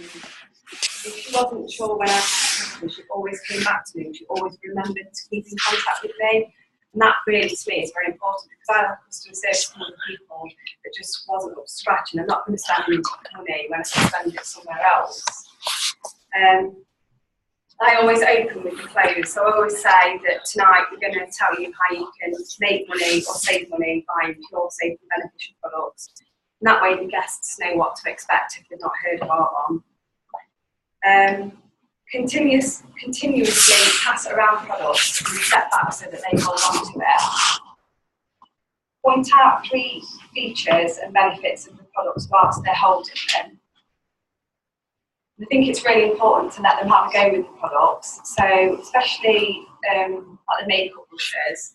if she wasn't sure when I asked her, she always came back to me, and she always remembered to keep in contact with me. And that really, to me, is very important, because I have customer service from other people that just wasn't up to scratch, and I'm not going to spend money when I can spend it somewhere else. I always open with the close, so I always say that tonight we're going to tell you how you can make money or save money buying pure, safe and beneficial products. And that way the guests know what to expect if they've not heard of our one. Continuously pass around products and set back so that they hold on to it. Point out key features and benefits of the products whilst they're holding them. I think it's really important to let them have a go with the products. So especially like the makeup brushes,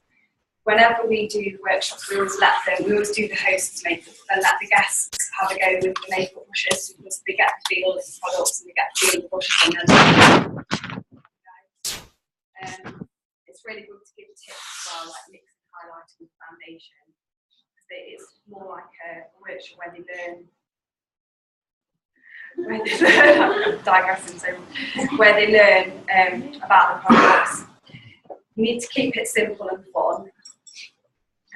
whenever we do the workshops, we always do the host's makeup and let the guests have a go with the makeup brushes, because they get to feel the products and they get to feel the brushes on them. It's really good to give tips as well, like mixing highlighting with foundation. It's more like a workshop where they learn. I'm digressing, so where they learn about the products. You need to keep it simple and fun.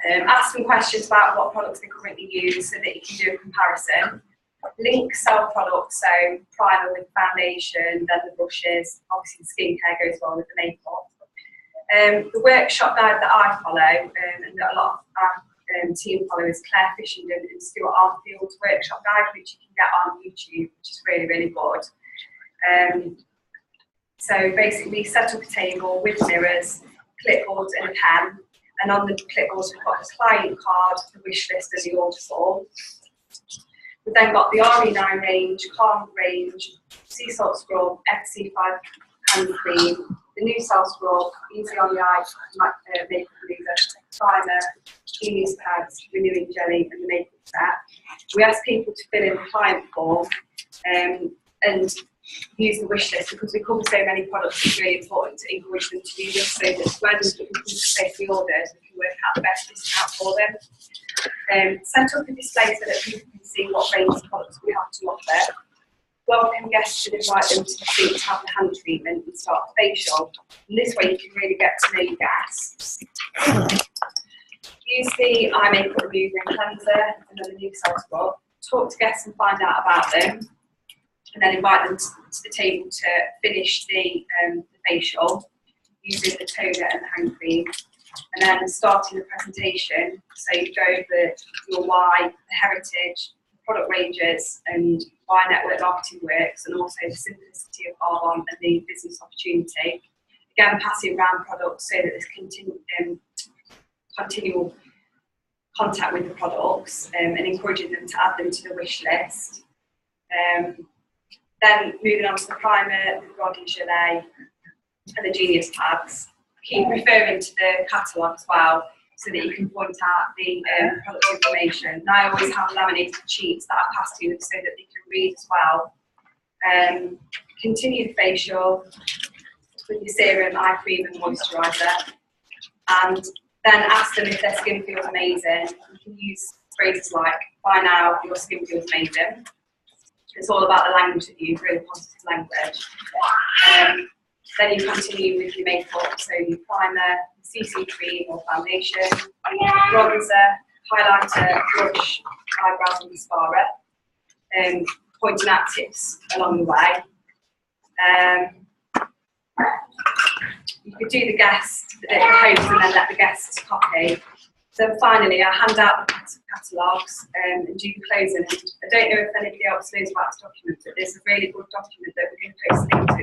Ask them questions about what products they currently use so that you can do a comparison. Link sell products, so primer with foundation, then the brushes, obviously the skincare goes well with the makeup. The workshop guide that I follow, and that a lot of our team follow, is Claire Fishenden and Stuart Armfield's workshop guide, which you can get on YouTube, which is really, really good. So basically set up a table with mirrors, clipboards and a pen, and on the clipboards we've got the client card, the wish list and the order form. We've then got the RE9 range, Calm range, Sea Salt Scrub, FC5 hand cream, the new Cell Scrub, Easy on the Eye, makeup remover, primer, Genius pads, renewing jelly and the makeup set. We ask people to fill in the client form and use the wish list, because we cover so many products. It's really important to encourage them to do this, so that when people safely ordered, we can work out the best discount for them. Set up a display so that people can see what range of products we have to offer. Welcome guests and invite them to the suite to have the hand treatment and start the facial. And this way you can really get to know your guests. Use the eye makeup remover and cleanser and then the new Cell Scrub. Talk to guests and find out about them. And then invite them to the table to finish the facial using the toner and the hand cream. And then starting the presentation, so you go over your why, the heritage, the product ranges, and why network marketing works, and also the simplicity of R1 and the business opportunity. Again, passing around products so that there's continual contact with the products, and encouraging them to add them to the wish list. Then moving on to the primer, the body gelée, and the Genius pads. Keep referring to the catalogue as well, so that you can point out the product information. And I always have laminated sheets that I pass to them so that they can read as well. Continue the facial with your serum, eye cream and moisturiser. And then ask them if their skin feels amazing. You can use phrases like, by now your skin feels amazing. It's all about the language that you use, really positive language. Then you continue with your makeup, so your primer, CC cream or foundation, bronzer, highlighter, blush, eyebrows and mascara, pointing out tips along the way. You could do the host and then let the guests copy. So finally, I hand out the catalogues and do the closing. I don't know if anybody else knows about this document, but there's a really good document that we're going to post a link to.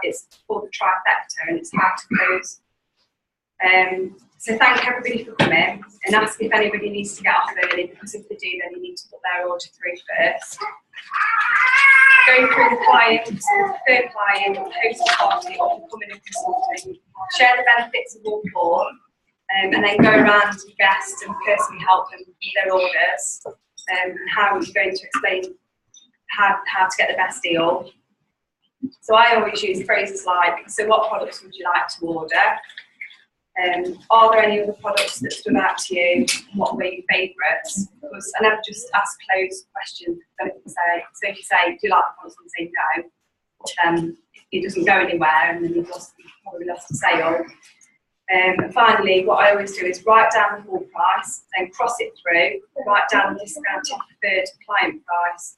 It's called the trifecta, and it's how to close. So thank everybody for coming, and ask if anybody needs to get off early, because if they do, then you need to put their order through first. Go through the client, the third client, host a party, or becoming a consultant. Share the benefits of all four. And then go around to guests and personally help them with their orders, and how you're going to explain how to get the best deal. So I always use phrases like, so what products would you like to order? Are there any other products that stood out to you? What were your favourites? Because I never just ask closed questions. So if you say, do you like the products, and say no, it doesn't go anywhere, and then you've probably lost a sale. And finally, what I always do is write down the full price, then cross it through, write down the discounted preferred client price,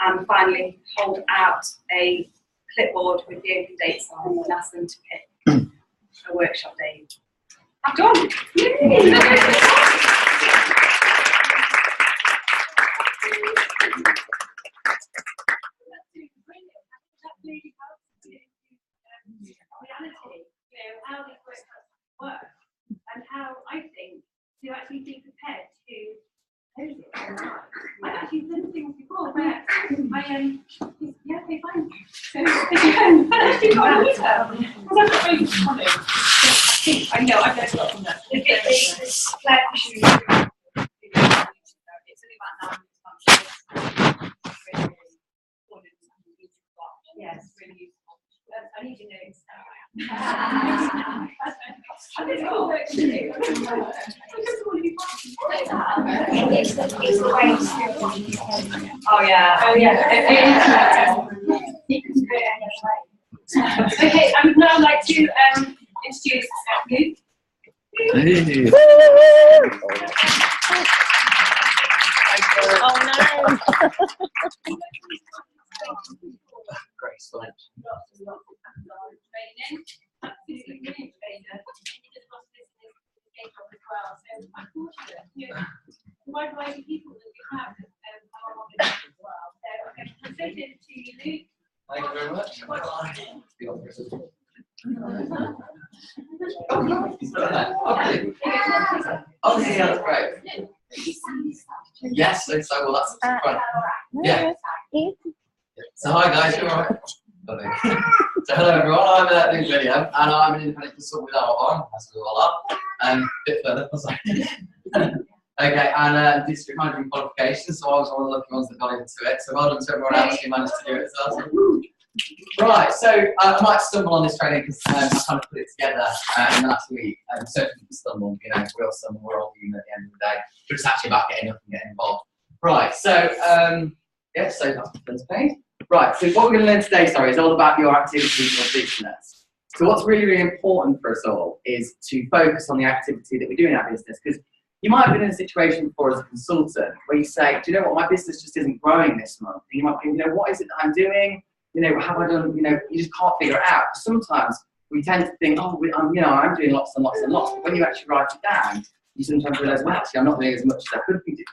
and finally hold out a clipboard with the open dates on and ask them to pick a workshop date. I'm done. Yay! How these workshops work and how I think to actually be prepared to host it online. I've actually done things before where I yeah, okay, fine. So I've actually got an water. Because I'm not really funny. I know I've learned a lot from that. It's Claire Fisher. It's only about 9 months. Yes, really useful. I need your notes. Oh yeah. Oh yeah. Okay, I would now like to introduce Luke. Hey. Oh no. Great slide. Training, absolutely brilliant trainer. He did across business as well. So I'm fortunate the wide variety of people that we have are on business as well. So I'm going to present it to you, Luke. Thank you very much. Okay, yeah, that's great. Yes, so well, that's fun. Yeah. So hi guys, you alright? So hello everyone, I'm Luke William, and I'm an independent consultant with our as we all are. Bit further, sorry. Okay, and district management qualifications, so I was one of the lucky ones that got into it. So well done to everyone else who managed to do it as well. So, right, so I might stumble on this training because I kind of put it together in the last week. Certainly stumble, you know, we all stumble, we're all human at the end of the day. But it's actually about getting up and getting involved. Right, so yeah, so that's the first page. Right, so what we're going to learn today, is all about your activities or business. So what's really, really important for us all is to focus on the activity that we do in our business, because you might have been in a situation before as a consultant where you say, do you know what, my business just isn't growing this month. And you might think, you know, what is it that I'm doing? You know, have I done, you know, you just can't figure it out. Sometimes we tend to think, oh, you know, I'm doing lots and lots and lots. But when you actually write it down, you sometimes realize, well, actually, I'm not doing as much as I could be doing.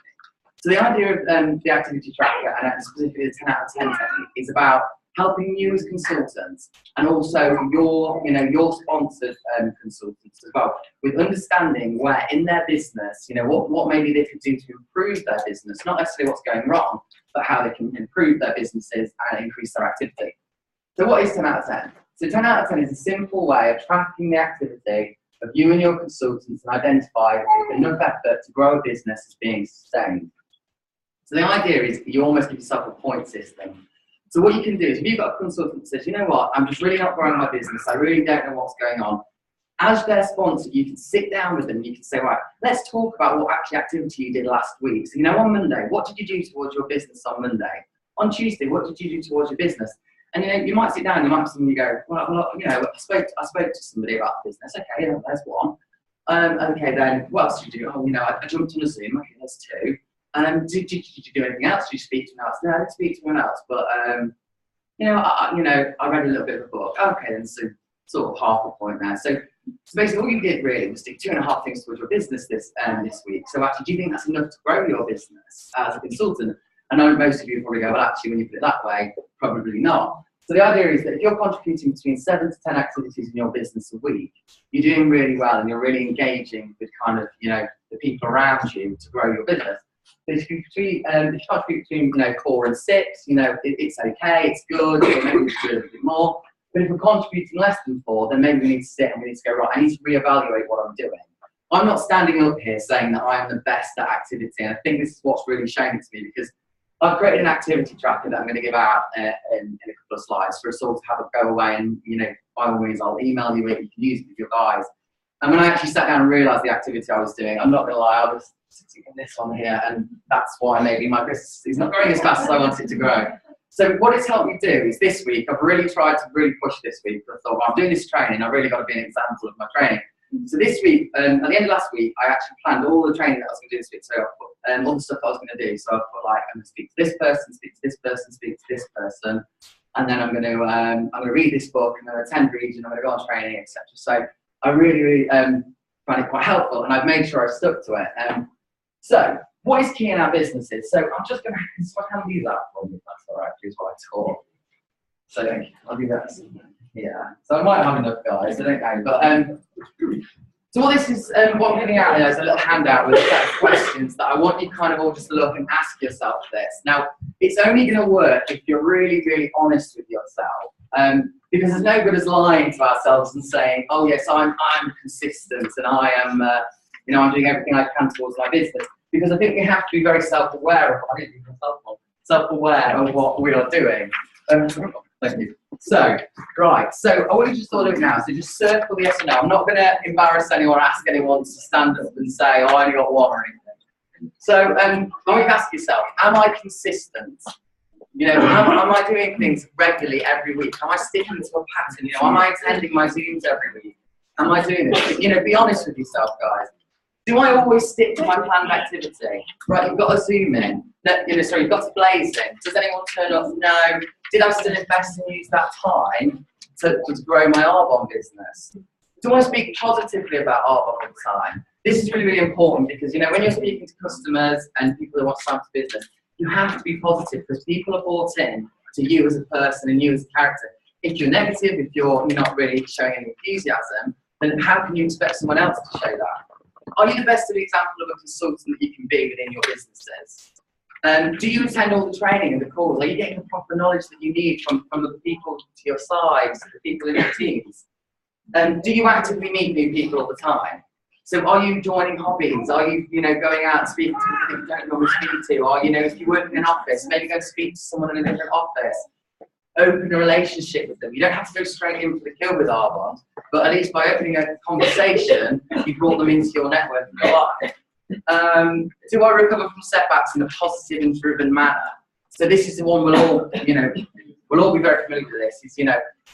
So the idea of the activity tracker, and specifically the 10 out of 10 technique, is about helping you as consultants and also your, you know, your sponsored consultants as well, with understanding where in their business, you know, what maybe they could do to improve their business, not necessarily what's going wrong, but how they can improve their businesses and increase their activity. So what is 10 out of 10? So 10 out of 10 is a simple way of tracking the activity of you and your consultants and identify if enough effort to grow a business is being sustained. So the idea is you almost give yourself a point system. So what you can do is if you've got a consultant that says, you know what, I'm just really not growing my business, I really don't know what's going on. As their sponsor, you can sit down with them and you can say, right, let's talk about what actually activity you did last week. So, you know, on Monday, what did you do towards your business on Monday? On Tuesday, what did you do towards your business? And, you know, you might sit down and you might have somebody go, well, you know, I spoke to somebody about the business. Okay, there's one. Okay, then what else did you do? Oh, you know, I jumped on a Zoom. Okay, there's two. Did you do anything else? Did you speak to anyone else? No, I didn't speak to anyone else, but you know, I read a little bit of a book. Okay, then so sort of half a point there. So basically, all you did really was stick 2.5 things towards your business this week. So actually, do you think that's enough to grow your business as a consultant? I know most of you probably go, well, actually, when you put it that way, probably not. So the idea is that if you're contributing between 7 to 10 activities in your business a week, you're doing really well and you're really engaging with kind of, you know, the people around you to grow your business. But if you contribute between, you know, 4 and 6, you know, it's okay, it's good, maybe we should do a little bit more. But if we're contributing less than 4, then maybe we need to sit and we need to go, right, I need to reevaluate what I'm doing. I'm not standing up here saying that I'm the best at activity, and I think this is what's really showing to me, because I've created an activity tracker that I'm going to give out in a couple of slides for us all to have a go away, and, you know, by all means, I'll email you it, you can use it with your guys. And when I actually sat down and realised the activity I was doing, I'm not going to lie, I was sitting in this one here, and that's why maybe my business is not growing as fast as I want it to grow. So what it's helped me do is this week, I've really tried to push this week. I thought, well, I'm doing this training, I've really got to be an example of my training. So this week, at the end of last week, I actually planned all the training that I was going to do this week. So I put all the stuff I was going to do. So I put like, I'm going to speak to this person, speak to this person, speak to this person, and then I'm going to read this book, and then attend region, I'm going to go on training, etc. So I really found it quite helpful, and I've made sure I stuck to it. So what is key in our businesses? So I'm just going to hand these out for me, if that's all right, is what I taught. So I'll do that. Yeah. So I might have enough, guys. I don't know, but so what this is, what I'm giving out there is a little handout with a set of questions that I want you kind of all just to look and ask yourself this. Now, it's only going to work if you're really, really honest with yourself, because there's no good as lying to ourselves and saying, "Oh yes, I'm consistent and I am, you know, I'm doing everything I can towards my business." Because I think we have to be very self-aware of what we are doing. Thank you. So, right, so I want you to just all do it now. So just circle the yes or no. I'm not going to embarrass anyone or ask anyone to stand up and say, "Oh, I only got one," or anything. So I want you to ask yourself, am I consistent? You know, am I doing things regularly every week? Am I sticking to a pattern? You know, am I attending my Zooms every week? Am I doing this? You know, be honest with yourself, guys. Do I always stick to my planned activity? Right, you've got a Zoom in. You know, sorry, you've got to blaze in. Does anyone turn up? No. Did I still invest and use that time to grow my Arbonne business? Do I speak positively about Arbonne all the time? This is really, really important because, you know, when you're speaking to customers and people who want to start a business, you have to be positive because people are bought in to you as a person and you as a character. If you're negative, if you're not really showing any enthusiasm, then how can you expect someone else to show that? Are you the best example of a consultant that you can be within your businesses? Do you attend all the training and the calls? Are you getting the proper knowledge that you need from the people to your side, the people in your teams? Do you actively meet new people all the time? So are you joining hobbies? Are you, going out and speaking to people that you don't normally speak to? Or, if you work in an office, maybe go and speak to someone in a different office. Open a relationship with them. You don't have to go straight in for the kill with Arbonne, but at least by opening a conversation, you brought them into your network and your life. Do I recover from setbacks in a positive and driven manner? So this is the one we'll all be very familiar with this. Is,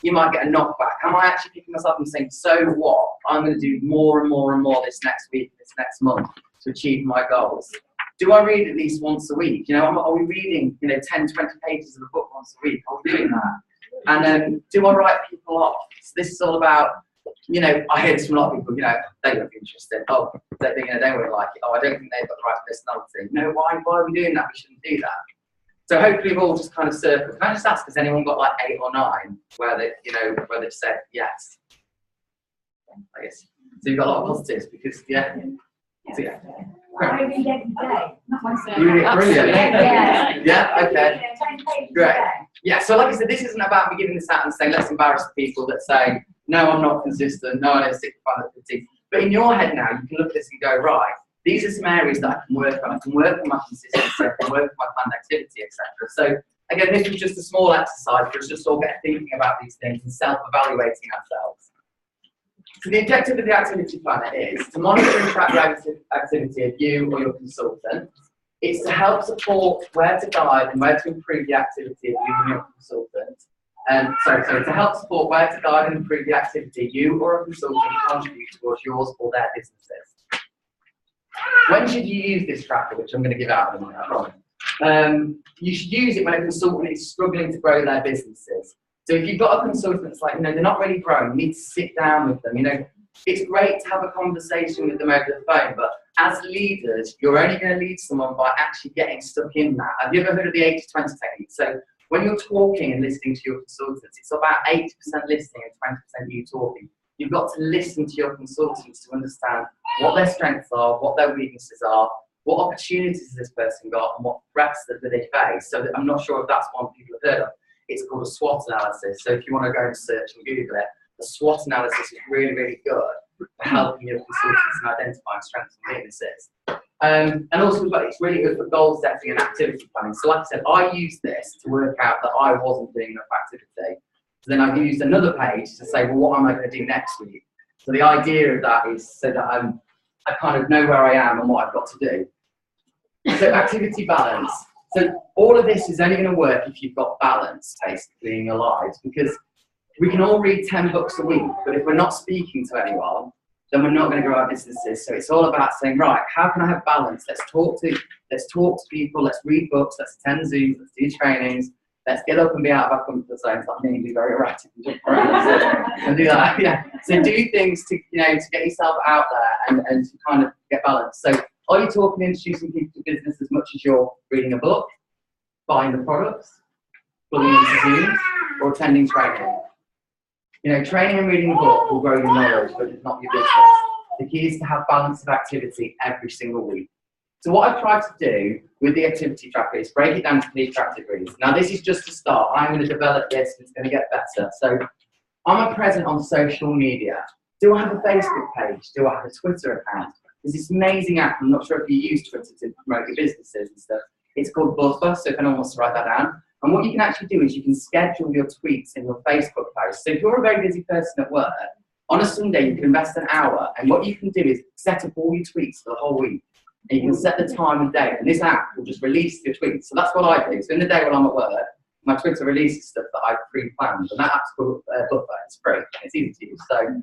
you might get a knockback. Am I actually picking myself up and saying, so what? I'm going to do more and more and more this next week, this next month to achieve my goals. Do I read at least once a week? Are we reading, 10, 20 pages of a book once a week? Are we doing that? And then, do I write people off? So this is all about, I hear this from a lot of people, they won't be interested. Oh, they won't like it. Oh, I don't think they've got the right personality. Why are we doing that? We shouldn't do that. So hopefully we've all just kind of circled. Can I just ask, has anyone got like 8 or 9 where they, where they've said yes? I guess. So you've got a lot of positives because, yeah. So, yeah. I read every day. Not myself. You read it brilliant. Yeah. Yeah, okay. Great. Yeah, so like I said, this isn't about me giving this out and saying, let's embarrass the people that say, no, I'm not consistent, no, I don't stick to 550. But in your head now, you can look at this and go, right, these are some areas that I can work on. I can work on my consistency, I can work on my planned activity, etc. So again, this was just a small exercise for us just all get thinking about these things and self-evaluating ourselves. So the objective of the activity planner is to monitor and track the activity of you or your consultant. It's to help support where to guide and where to improve the activity of you and your consultant. To help support where to guide and improve the activity you or a consultant contribute towards yours or their businesses. When should you use this tracker, which I'm going to give out in a minute? You should use it when a consultant is struggling to grow their businesses. So if you've got a consultant that's like, they're not really growing, you need to sit down with them. It's great to have a conversation with them over the phone, but as leaders, you're only going to lead someone by actually getting stuck in that. Have you ever heard of the 80-20 technique? So when you're talking and listening to your consultants, it's about 80% listening and 20% you talking. You've got to listen to your consultants to understand what their strengths are, what their weaknesses are, what opportunities has this person got, and what threats that they face. So I'm not sure if that's one people have heard of. It's called a SWOT analysis. So if you want to go and search and Google it, the SWOT analysis is really, really good for helping your consultants in identifying strengths and weaknesses. And also, it's really good for goal setting and activity planning. So like I said, I used this to work out that I wasn't doing enough activity. So then I've used another page to say, well, what am I going to do next week? So the idea of that is so that I kind of know where I am and what I've got to do. So activity balance. So all of this is only going to work if you've got balance, basically, in your lives, because we can all read 10 books a week, but if we're not speaking to anyone, then we're not going to grow our businesses. So it's all about saying, right, how can I have balance? Let's talk to people, let's read books, let's attend Zooms, let's do trainings, let's get up and be out of our comfort zones, like me, and be very erratic and jump around and do that. Yeah. So do things to, to get yourself out there and to kind of get balance. So are you talking, introducing people to business as much as you're reading a book, buying the products, plugging into Zooms, or attending training? Training and reading a book will grow your knowledge, but it's not your business. The key is to have balance of activity every single week. So what I've tried to do with the activity tracker is break it down into 3 categories. Now this is just a start. I'm going to develop this and it's going to get better. So I'm present on social media. Do I have a Facebook page? Do I have a Twitter account? There's this amazing app, I'm not sure if you use Twitter to promote your businesses and stuff. It's called Buzzer, so if anyone wants to write that down. And what you can actually do is you can schedule your tweets in your Facebook post. So if you're a very busy person at work, on a Sunday you can invest an hour, and what you can do is set up all your tweets for the whole week. And you can set the time and date, and this app will just release your tweets. So that's what I do. So in the day when I'm at work, my Twitter releases stuff that I've pre-planned, and that app's called Buzzer. It's free, it's easy to use. So,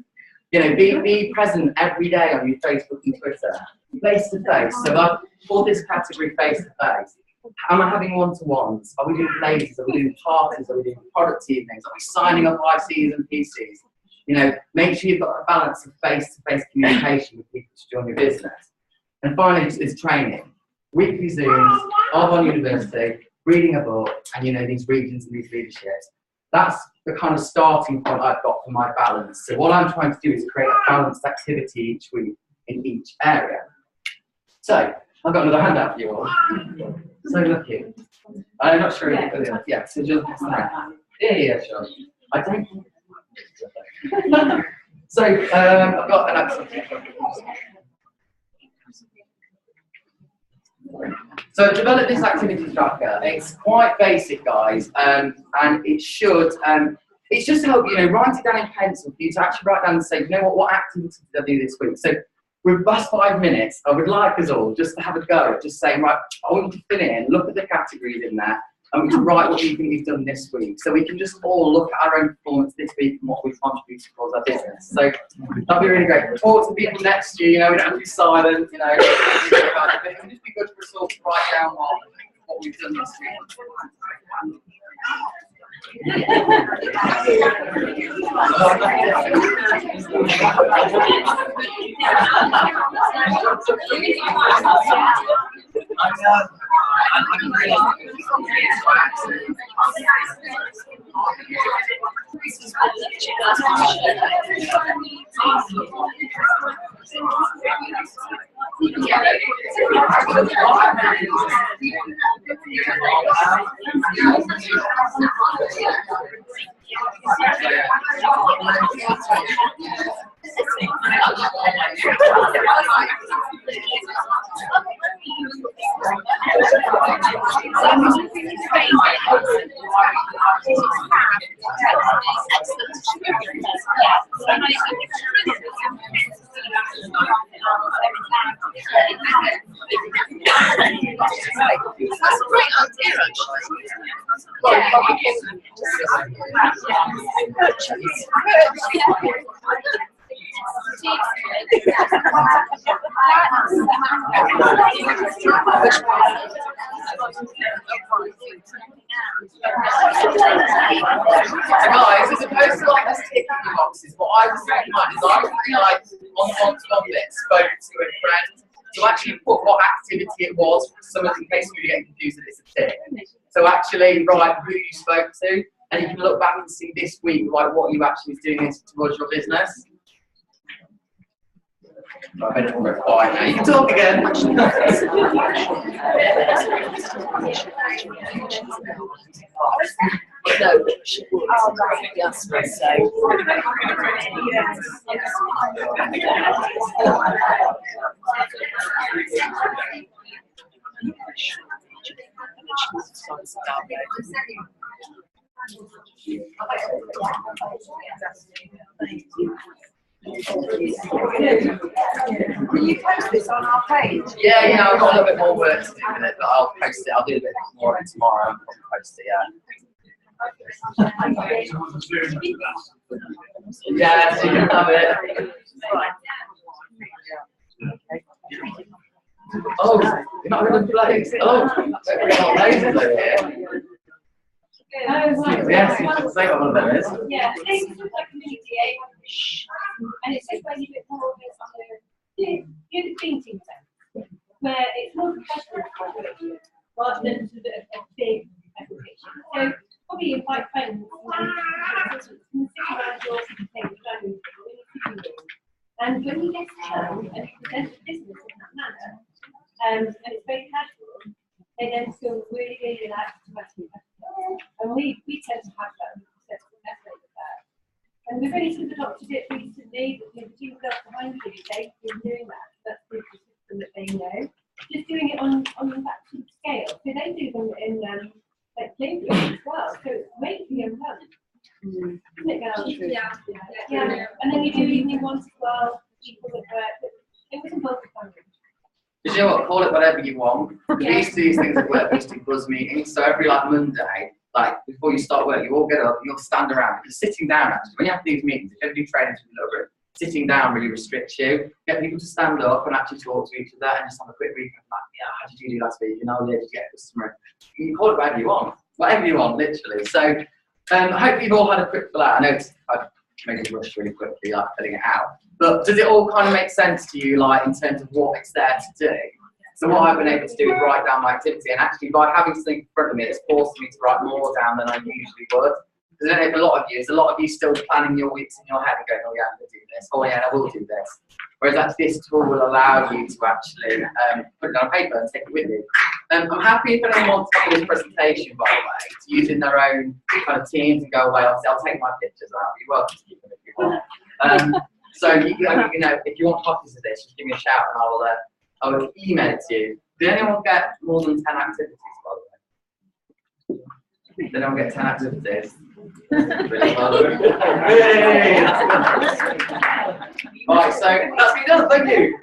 be present every day on your Facebook and Twitter, face to face. So for this category, face to face. Am I having one-to-ones? Are we doing places? Are we doing parties? Are we doing product evenings? Are we signing up ICs and PCs? Make sure you've got a balance of face-to-face communication with people to join your business. And finally, it's training. Weekly Zooms, on university, reading a book, and these regions and these leaderships. That's the kind of starting point I've got for my balance. So what I'm trying to do is create a balanced activity each week in each area. So I've got another handout for you all. So lucky. I'm not sure. Yeah, so just yeah, sure. I don't. So I've got an activity. So I've developed this activity tracker. It's quite basic, guys, and it should. It's just to help write it down in pencil for you to actually write down and say, what activity did I do this week? So with the last 5 minutes, I would like us all just to have a go at just saying, right, I want you to fill in, look at the categories in there, and we can write what you think you've done this week. So we can just all look at our own performance this week and what we've contributed towards our business. So that'd be really great. Talk to people next to you, we don't have to be silent, But it would just be good for us all to write down what we've done this week. That's a great idea, Guys, as opposed to like us ticking the boxes, what I was doing is I was really like on one-to-one bits, spoke to a friend to actually put what activity it was, so in case we get confused that it's a tick. So actually write who you spoke to, and you can look back and see this week like what you actually was doing towards your business. I made it more quiet now. You can talk again. Will you post this on our page? Yeah, I've got a little bit more work to do with it, but I'll post it. I'll do a bit more of it tomorrow and post it, Yeah, so you can have it. Oh, you're not going to play. Oh, we're not lasers over here. Yes, you can say what one of them is. Yeah, this is like community aid, and it says where you get more of this on the painting sense, where it's more professional rather than sort of a big application. So probably invite friends and sit around your thing, and when you get to know and you present the business in that manner, and it's very casual, they then feel really, really relaxed to ask you questions. And we tend to have that method of that. And we've only sort of adopted it recently, but the team girls behind you, they've been doing that. That's the system that they know. Just doing it on that sort of scale. So they do them in like playgrounds as well. So it's great for young girls. Isn't it, girls? Yeah. And then you do evening ones as well. People that work. It was involved with You know what? Call it whatever you want. We used to do these things at work. We used to do buzz meetings. So every Monday, before you start work, you all get up, you'll stand around. Because sitting down, actually, when you have these meetings, if you ever do trainings with a group, sitting down really restricts you. Get people to stand up and actually talk to each other and just have a quick recap about, how did you do last week? Did you get a customer? You can call it whatever you want, literally. So I hope you've all had a quick fill out. I know I've made it rush really quickly, filling it out. But does it all kind of make sense to you, in terms of what it's there to do? So what I've been able to do is write down my activity, and actually by having something in front of me, it's forced me to write more down than I usually would. Because I don't know if a lot of you still planning your weeks in your head and going, oh yeah, I'm going to do this, oh yeah, I will do this. Whereas this tool will allow you to actually put it on paper and take it with you. I'm happy if anyone wants to do this presentation, by the way, to use in their own kind of teams and go away. I'll take my pictures out. You're welcome to keep them if you want. So if you want copies of this, just give me a shout and I will email it to you. Did anyone get more than 10 activities, by the way? Did anyone get 10 activities? Really well done. Yay! Right, so that's me done. Thank you.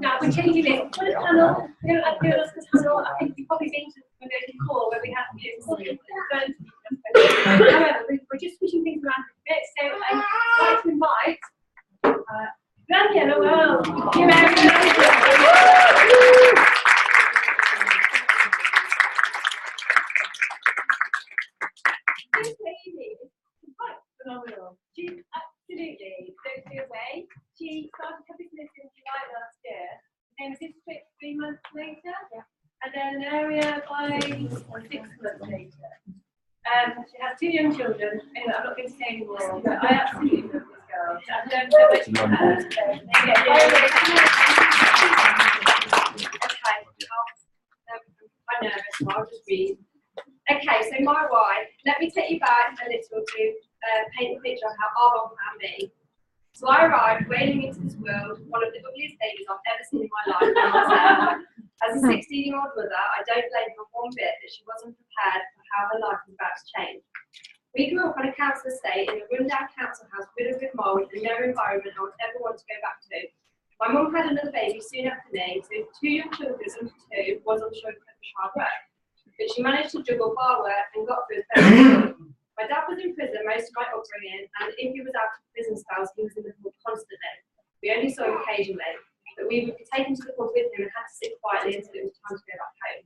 Now we're changing it. For the panel, we don't like to do it as a panel. I think you've probably been to the before where we have to do it. However, we're just switching things around a bit. So I'd like to invite Daniela. Well, this lady is quite phenomenal. She's absolutely totally away. She started her business in July last year. Then was district 3 months later, and then an area by 6 months later. She has 2 young children. Anyway, I'm not going to say any more, but I absolutely love this girl. I've learned so much from her. Okay, I'm nervous, so I'll just read. Okay, so my why. Let me take you back a little to paint a picture of how Arbon found me. So I arrived wading into this world, one of the ugliest babies I've ever seen in my life. As a 16-year-old mother, I don't blame her one bit that she wasn't prepared for how her life was about to change. We grew up on a council estate in a rundown council house riddled with mould and no environment I would ever want to go back to. My mum had another baby soon after me, so 2 young children under 2 was I'm sure hard work. But she managed to juggle bar work and got through it. My dad was in prison most of my upbringing, and if he was out of prison spells, he was in the pub constantly. We only saw him occasionally, but we would be taken to the pub with him and had to sit quietly until it was time to go back home.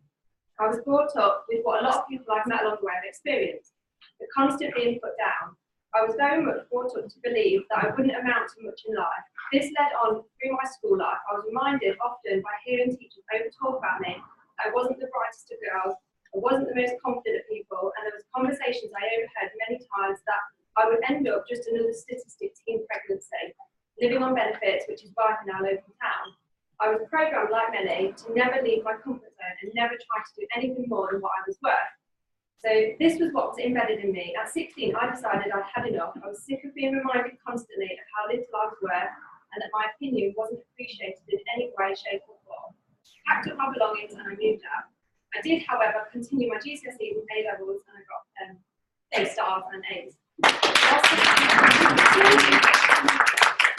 I was brought up with what a lot of people I've met along the way have experienced, the constant being put down. I was very much brought up to believe that I wouldn't amount to much in life. This led on through my school life. I was reminded often by hearing teachers over-talk about me that I wasn't the brightest of girls, I wasn't the most confident of people, and there was conversations I overheard many times that I would end up just another statistic teen pregnancy, living on benefits, which is rife in our local town. I was programmed, like many, to never leave my comfort zone and never try to do anything more than what I was worth. So this was what was embedded in me. At 16, I decided I'd had enough. I was sick of being reminded constantly of how little I was worth and that my opinion wasn't appreciated in any way, shape or form. I packed up my belongings and I moved out. I did, however, continue my GCSEs and A-levels and I got A stars and A's.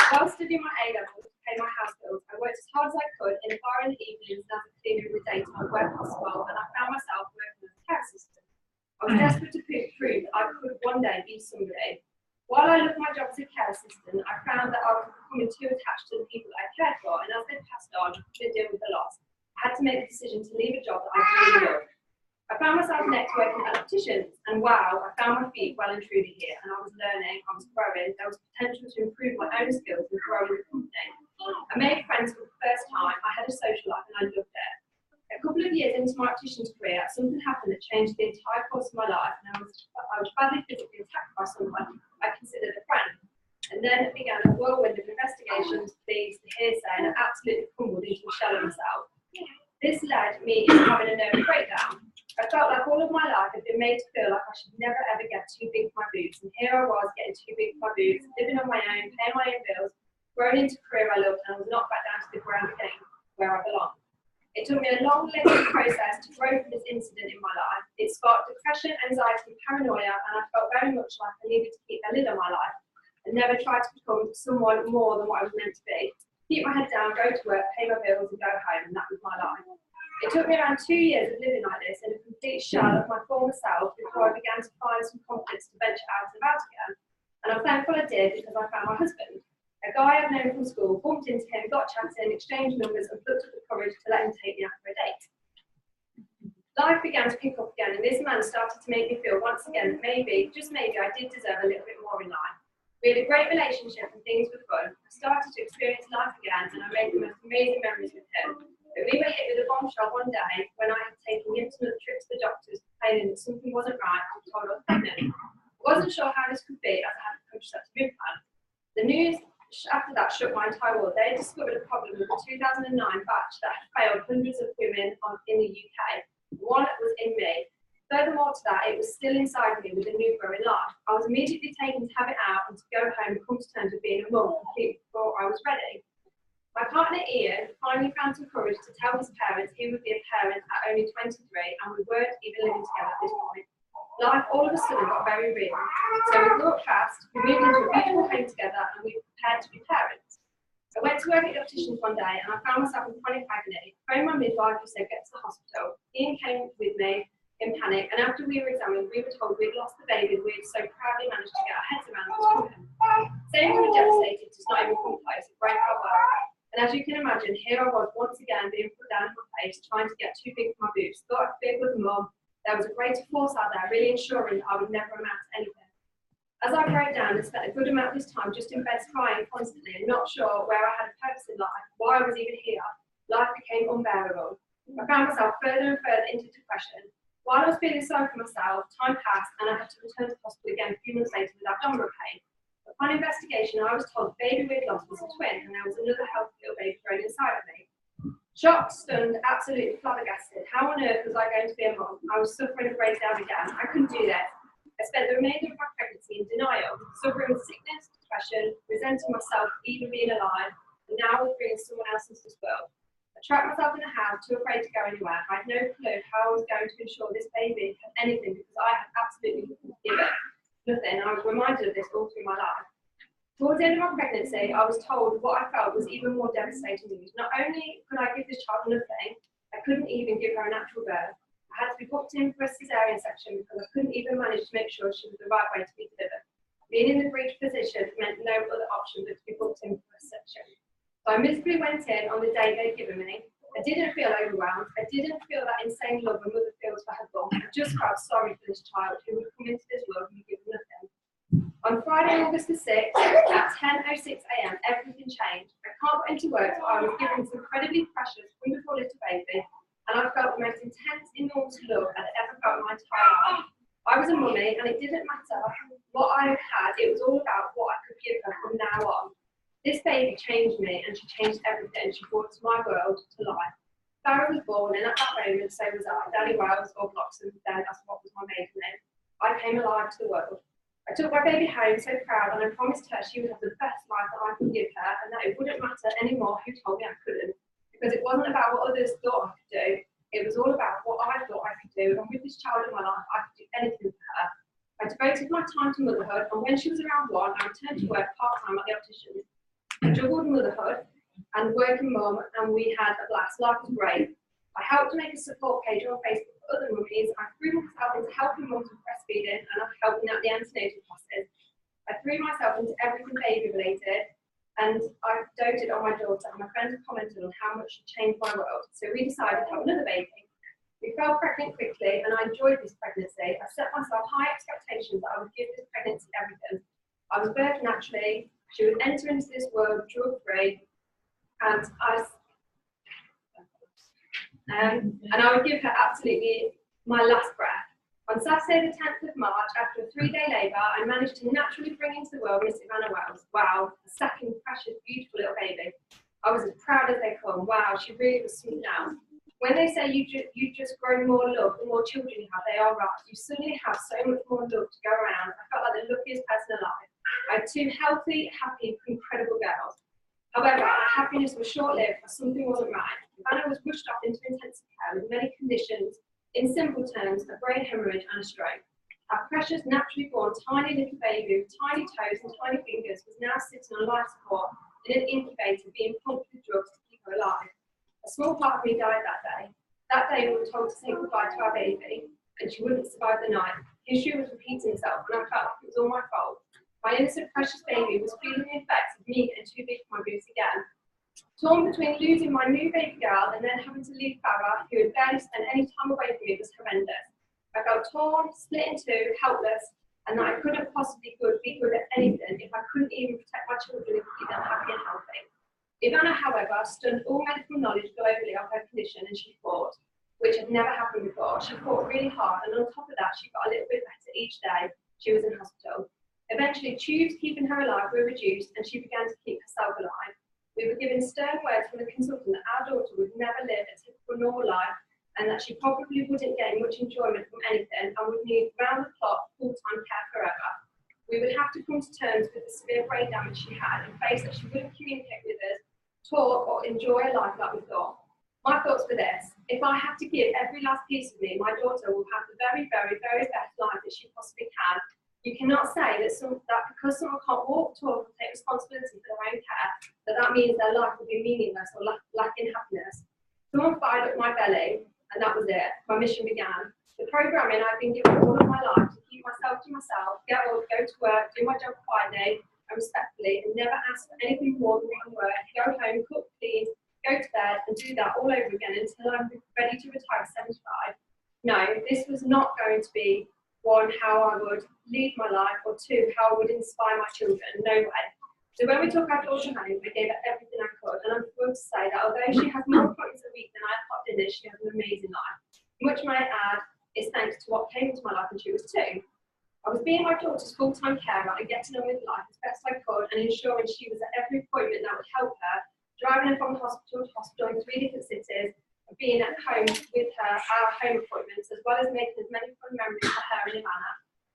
While studying my A-levels to pay my house bills, I worked as hard as I could in the bar in the evenings and as a cleaner in the daytime where possible, and I found myself working as a care assistant. I was desperate to prove that I could one day be somebody. While I loved my job as a care assistant, I found that I was becoming too attached to the people I cared for, and as they passed on, I couldn't deal with the loss. I had to make the decision to leave a job that I really loved. I found myself next working at opticians, and wow, I found my feet well and truly here, and I was learning, I was growing, there was potential to improve my own skills and grow in the company. I made friends for the first time, I had a social life, and I loved it. A couple of years into my optician's career, something happened that changed the entire course of my life, and I was badly physically attacked by someone I considered a friend. And then it began a whirlwind of investigations, thieves, the hearsay, and I absolutely crumbled into a shell of myself. This led me into having a nervous breakdown. I felt like all of my life had been made to feel like I should never ever get too big for my boots, and here I was getting too big for my boots, living on my own, paying my own bills, growing into a career I loved, and I was knocked back down to the ground again, where I belong. It took me a long, lengthy process to grow from this incident in my life. It sparked depression, anxiety, paranoia, and I felt very much like I needed to keep a lid on my life and never try to become someone more than what I was meant to be. Keep my head down, go to work, pay my bills, and go home, and that was my life. It took me around 2 years of living like this in a complete shell of my former self before I began to find some confidence to venture out and about again. And I'm thankful I did because I found my husband. A guy I'd known from school, bumped into him, got chatting, exchanged numbers, and plucked up the courage to let him take me out for a date. Life began to pick up again, and this man started to make me feel once again that maybe, just maybe, I did deserve a little bit more in life. We had a great relationship and things were fun. I started to experience life again, and I made the most amazing memories with him. But we were hit with a bombshell one day when I had taken him to another trip to the doctors, complaining that something wasn't right and told I was pregnant. I wasn't sure how this could be, as I had a contraceptive implant. The news after that shook my entire world. They had discovered a problem with the 2009 batch that had failed hundreds of women in the UK. One was in me. Furthermore to that, it was still inside me with a new growing life. I was immediately taken to have it out and to go home and come to terms with being a mum completely before I was ready. My partner Ian finally found some courage to tell his parents he would be a parent at only 23, and we weren't even living together at this point. Life all of a sudden got very real. So we grew up fast, we moved into a beautiful home together, and we prepared to be parents. I went to work at the optician's one day and I found myself in chronic agony. I phoned my midwife who said get to the hospital. Ian came with me in panic, and after we were examined, we were told we'd lost the baby and we'd so proudly managed to get our heads around this problem. Saying we were devastated does not even come close, it broke our world. And as you can imagine, here I was once again being put down in my face, trying to get too big for my boots. Thought I'd be a good mum. There was a greater force out there really ensuring that I would never amount to anything. As I broke down and spent a good amount of this time just in bed crying constantly and not sure where I had a purpose in life, why I was even here, life became unbearable. I found myself further and further into depression. While I was feeling sorry for myself, time passed and I had to return to the hospital again a few months later with abdominal pain. Upon investigation, I was told the baby we'd lost was a twin and there was another healthy little baby growing inside of me. Shocked, stunned, absolutely flabbergasted. How on earth was I going to be a mum? I was suffering a breakdown again. I couldn't do this. I spent the remainder of my pregnancy in denial, suffering with sickness, depression, resenting myself for even being alive, and now with bringing someone else into this world. I trapped myself in a house, too afraid to go anywhere. I had no clue how I was going to ensure this baby had anything because I had absolutely nothing to give it. Nothing, and I was reminded of this all through my life. Towards the end of my pregnancy, I was told what I felt was even more devastating news. Not only could I give this child nothing, I couldn't even give her a natural birth. I had to be booked in for a cesarean section because I couldn't even manage to make sure she was the right way to be delivered. Being in the breech position meant no other option but to be booked in for a section. So I miserably went in on the day they'd given me. I didn't feel overwhelmed. I didn't feel that insane love a mother feels for her bum. I just felt sorry for this child who would come into this world and be given nothing. On Friday, August the 6th, at 10:06 a.m, everything changed. I can't put into words, but I was given this incredibly precious, wonderful little baby, and I felt the most intense, enormous love I'd ever felt in my entire life. I was a mummy, and it didn't matter what I had, it was all about what I could give her from now on. This baby changed me, and she changed everything. She brought my world to life. Farah was born, and at that moment, so was I. Danny Wells, or Bloxham, then that's what was was my maiden name. I came alive to the world. I took my baby home so proud, and I promised her she would have the best life that I could give her, and that it wouldn't matter anymore who told me I couldn't, because it wasn't about what others thought I could do. It was all about what I thought I could do, and with this child in my life, I could do anything for her. I devoted my time to motherhood, and when she was around 1, I returned to work part-time at the optician. I juggled motherhood and working mum, and we had a blast. Life was great. I helped to make a support page on Facebook for other mummies. I threw myself into helping mums with breastfeeding, and I'm helping at the antenatal classes. I threw myself into everything baby related, and I doted on my daughter, and my friends commented on how much she changed my world. So we decided to have another baby. We fell pregnant quickly, and I enjoyed this pregnancy. I set myself high expectations that I would give this pregnancy everything. I was birthed naturally. She would enter into this world drug-free, and I would give her absolutely my last breath. On Saturday the 10th of March, after a 3-day labour, I managed to naturally bring into the world Miss Ivana Wells. Wow, a second precious, beautiful little baby. I was as proud as they come. Wow, she really was sweet down. When they say you just grow more love the more children you have, they are right. You suddenly have so much more love to go around. I felt like the luckiest person alive. I had 2 healthy, happy, incredible girls. However, our happiness was short-lived as something wasn't right. Ivana was rushed off into intensive care with many conditions. In simple terms, a brain hemorrhage and a stroke. Our precious, naturally born, tiny little baby with tiny toes and tiny fingers was now sitting on life support in an incubator being pumped with drugs to keep her alive. A small part of me died that day. That day we were told to say goodbye to our baby, and she wouldn't survive the night. History was repeating itself, and I felt like it was all my fault. My innocent, precious baby was feeling the effects of me getting too big for my boots again. Torn between losing my new baby girl and then having to leave Farah, who had barely spent any time away from me, was horrendous. I felt torn, split in two, helpless, and that I couldn't possibly be good at anything if I couldn't even protect my children and keep them happy and healthy. Ivana, however, stunned all medical knowledge globally of her condition, and she fought, which had never happened before. She fought really hard, and on top of that, she got a little bit better each day she was in hospital. Eventually, tubes keeping her alive were reduced, and she began to keep herself alive. We were given stern words from the consultant that our daughter would never live a typical normal life, and that she probably wouldn't gain much enjoyment from anything and would need round-the-clock, full-time care forever. We would have to come to terms with the severe brain damage she had and face that she wouldn't communicate with us, talk, or enjoy a life like we thought. My thoughts were this: if I have to give every last piece of me, my daughter will have the very, very, very best life that she possibly can. You cannot say that because someone can't walk, talk, and take responsibility for their own care, that means their life will be meaningless or lacking happiness. Someone fired up my belly, and that was it. My mission began. The programming I've been given all of my life to keep myself to myself, get up, go to work, do my job quietly and respectfully, and never ask for anything more than one word, go home, cook, clean, go to bed, and do that all over again until I'm ready to retire at 75. No, this was not going to be 1, how I would lead my life, or 2, how I would inspire my children. No way. So when we took our daughter home, I gave her everything I could, and I'm thrilled to say that although she has more appointments a week than I have hot dinners, she has an amazing life. Much may I add is thanks to what came into my life when she was 2. I was being my daughter's full-time carer and getting on with life as best I could, and ensuring she was at every appointment that would help her, driving her from hospital to hospital in 3 different cities, and being at home with her, our home appointments, as well as making as many fun memories for her and Ivana.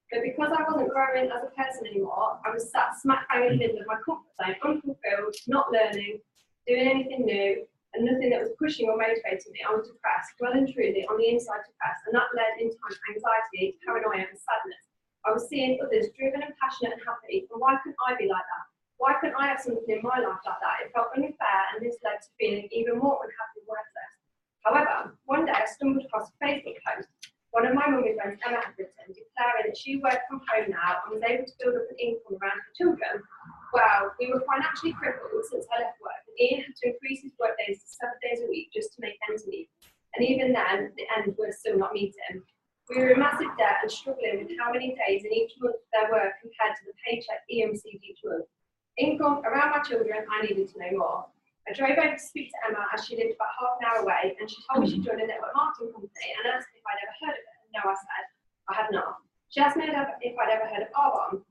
But because I wasn't growing as a person anymore, I was sat smack bang in the middle of my comfort zone, unfulfilled, not learning, doing anything new, and nothing that was pushing or motivating me. I was depressed, well and truly on the inside depressed, and that led in time to anxiety, paranoia, and sadness. I was seeing others driven and passionate and happy, and why couldn't I be like that? Why couldn't I have something in my life like that? It felt unfair, and this led to feeling even more unhappy and worthless. However, one day I stumbled across a Facebook post. One of my mummy friends, Emma, had written, declaring that she worked from home now and was able to build up an income around her children. Well, we were financially crippled since I left work, and Ian had to increase his work days to 7 days a week just to make ends meet. And even then, the end was still not meeting. We were in massive debt and struggling with how many days in each month there were compared to the paycheck Ian received each month. Income around my children, I needed to know more. I drove over to speak to Emma as she lived about half an hour away, and she told me she'd joined a network marketing company and asked if I'd ever heard of it. No, I said, I had not. She asked me if I'd ever heard of Arbonne.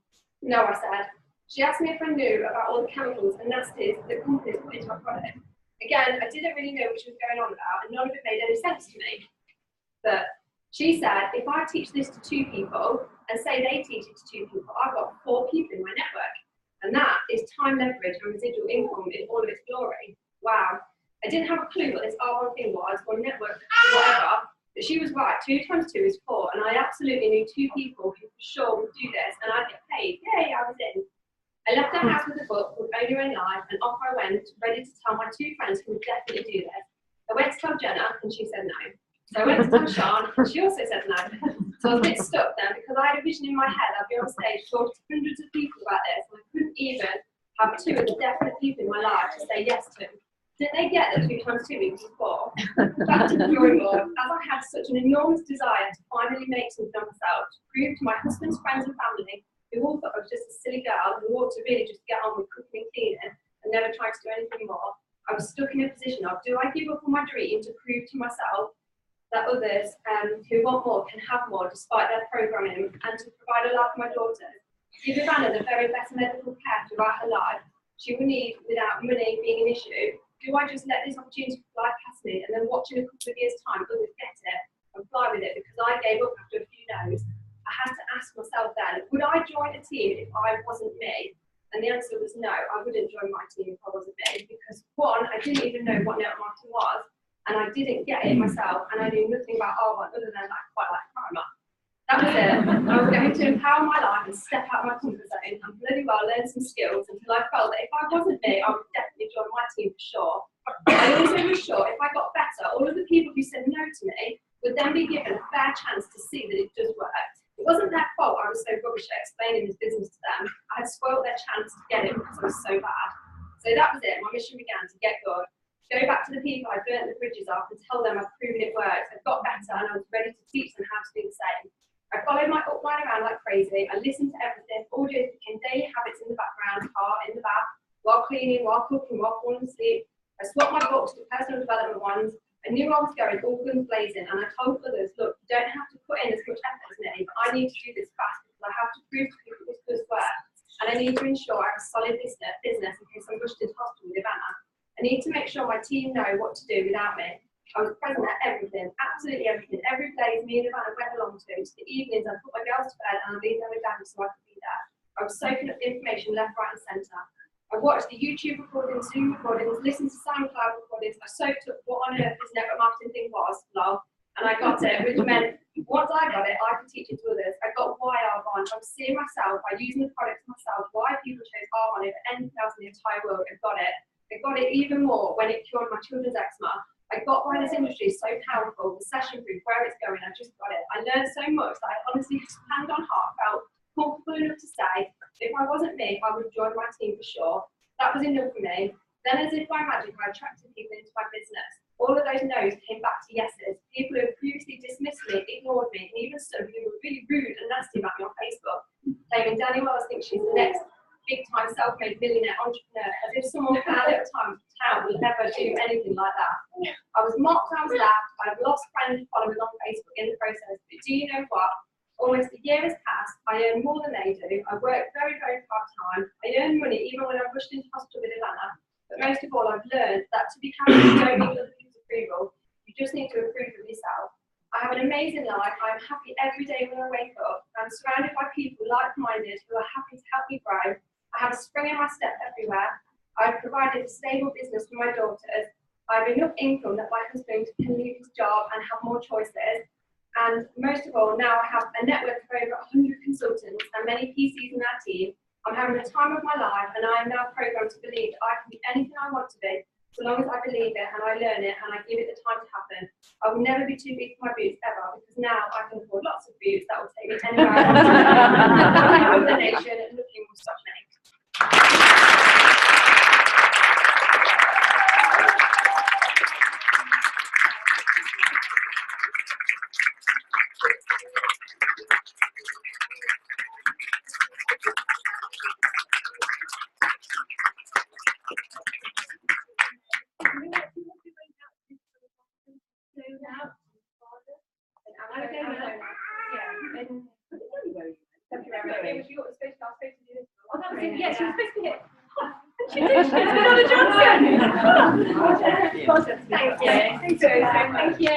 No, I said. She asked me if I knew about all the chemicals and nasties that companies put into our product. Again, I didn't really know what she was going on about, and none of it made any sense to me. But She said, if I teach this to 2 people and say they teach it to 2 people, I've got 4 people in my network. And that is time leverage and residual income in all of its glory. Wow. I didn't have a clue what this R1 thing was, or network, whatever, but she was right. 2 times 2 is 4, and I absolutely knew 2 people who for sure would do this, and I'd get paid. Yay, I was in. I left the house with a book called Own Your Own Life, and off I went, ready to tell my 2 friends who would definitely do this. I went to tell Jenna, and she said no. So I went to tell Sean, and she also said no. So I was a bit stuck then, because I had a vision in my head. I'd be on stage talking to hundreds of people about this, and I couldn't even have 2 of the definite people in my life to say yes to. Did they get that 2 times 2 equals 4? Back to the drawing board, as I had such an enormous desire to finally make something of myself, to prove to my husband's friends and family, who all thought I was just a silly girl who ought to really just get on with cooking and cleaning and never try to do anything more, I was stuck in a position of, do I give up on my dream to prove to myself that others who want more can have more despite their programming, and to provide a life for my daughters? Give Ivana the very best medical care throughout her life she will need without money being an issue? Do I just let this opportunity fly past me and then watch in a couple of years' time others get it and fly with it because I gave up after a few no's? I had to ask myself then, would I join a team if I wasn't me? And the answer was no, I wouldn't join my team if I wasn't me, because 1, I didn't even know what network marketing was, and I didn't get it myself, and I knew nothing about R1 other than I quite like primer. That was it. I was going to empower my life and step out of my comfort zone and bloody well learn some skills until I felt that if I wasn't me, I would definitely join my team for sure. I also was sure if I got better, all of the people who said no to me would then be given a fair chance to see that it does work. It wasn't their fault I was so rubbish at explaining this business to them. I had spoiled their chance to get it because I was so bad. So that was it. My mission began to get good. Go back to the people I burnt the bridges off and tell them I've proven it works. I've got better and I was ready to teach them how to do the same. I followed my upline around like crazy. I listened to everything. Audios became daily habits in the background, car, in the bath, while cleaning, while cooking, while falling asleep. I swapped my books for personal development ones. I knew I was going all guns blazing, and I told others, look, you don't have to put in as much effort as me, but I need to do this fast because I have to prove to people this does work. And I need to ensure I have a solid business in case I'm rushed into hospital with Ivana. I need to make sure my team know what to do without me. I was present at everything, absolutely everything. Every place me and Ivana went along to the evenings, I put my girls to bed and I'd leave them with Daddy so I could be there. I was soaking up the information left, right and centre. I watched the YouTube recordings, Zoom recordings, listened to SoundCloud recordings. I soaked up what on earth this network marketing thing was, lol, and I got it, which meant once I got it, I could teach it to others. I got why R1. I was seeing myself by using the product myself, why people chose R1 over anything else in the entire world. I got it. I got it even more when it cured my children's eczema. I got why this industry is so powerful, the session proof, where it's going, I just got it. I learned so much that I honestly, hand on heart, felt comfortable enough to say, if I wasn't me, I would join my team for sure. That was enough for me. Then as if by magic, I attracted people into my business. All of those no's came back to yeses. People who had previously dismissed me, ignored me, and even some who were really rude and nasty about me on Facebook, claiming Danny Wells thinks she's the next big-time self-made millionaire entrepreneur, as if someone from our little town would never do anything like that. I was mocked, I was laughed, I've lost friends and followers on Facebook in the process, but do you know what? Almost a year has passed, I earn more than they do, I work very, very part-time, I earn money even when I'm rushed into hospital with Ivana, but most of all I've learned that to be happy you don't need other people's approval, you just need to approve of yourself. I have an amazing life, I'm happy every day when I wake up, I'm surrounded by people like-minded who are happy to help me grow. I have a spring in my step everywhere. I've provided a stable business for my daughters. I have enough income that my husband can leave his job and have more choices. And most of all, now I have a network of over 100 consultants and many PCs in our team. I'm having the time of my life, and I am now programmed to believe that I can be anything I want to be, so long as I believe it and I learn it and I give it the time to happen. I will never be too big for my boots ever, because now I can afford lots of boots that will take me anywhere I want to go. I'm the nation and nothing will stop me. Yes, she was supposed to be here. She did. She did another Johnson. Thank you. Thank you.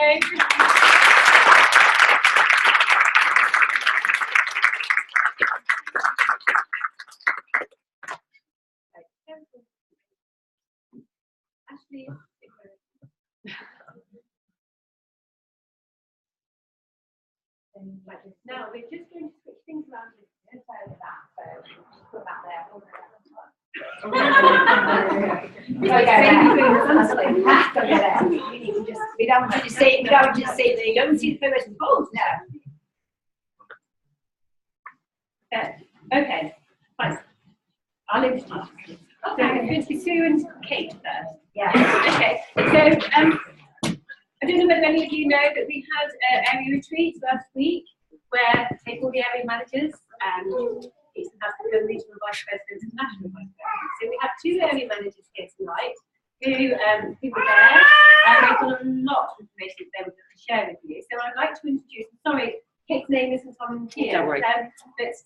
Now we're just going to switch things around a little bit over that. So just put that there. We don't just say that you don't see the person both now. Okay, fine. I'll introduce you. So it's going to be Sue and Kate first. Yeah. Okay, so I don't know whether any of you know that we had area retreats last week where take all the area managers and each of them has the regional vice presidents and national vice presidents. So we have 2 area managers here tonight who were there and they've got a lot of information that they would like to share with you. So I'd like to introduce, sorry, Kate's name isn't on here. Don't worry. It's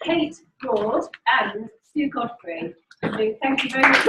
Kate Broad and Sue Godfrey. So thank you very much.